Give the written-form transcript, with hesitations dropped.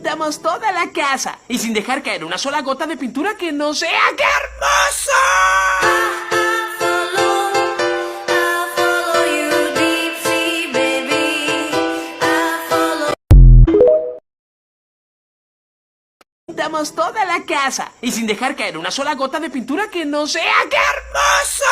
Pintamos toda la casa y sin dejar caer una sola gota de pintura que no sea. ¡Qué hermoso! Pintamos toda la casa y sin dejar caer una sola gota de pintura que no sea. ¡Qué hermoso!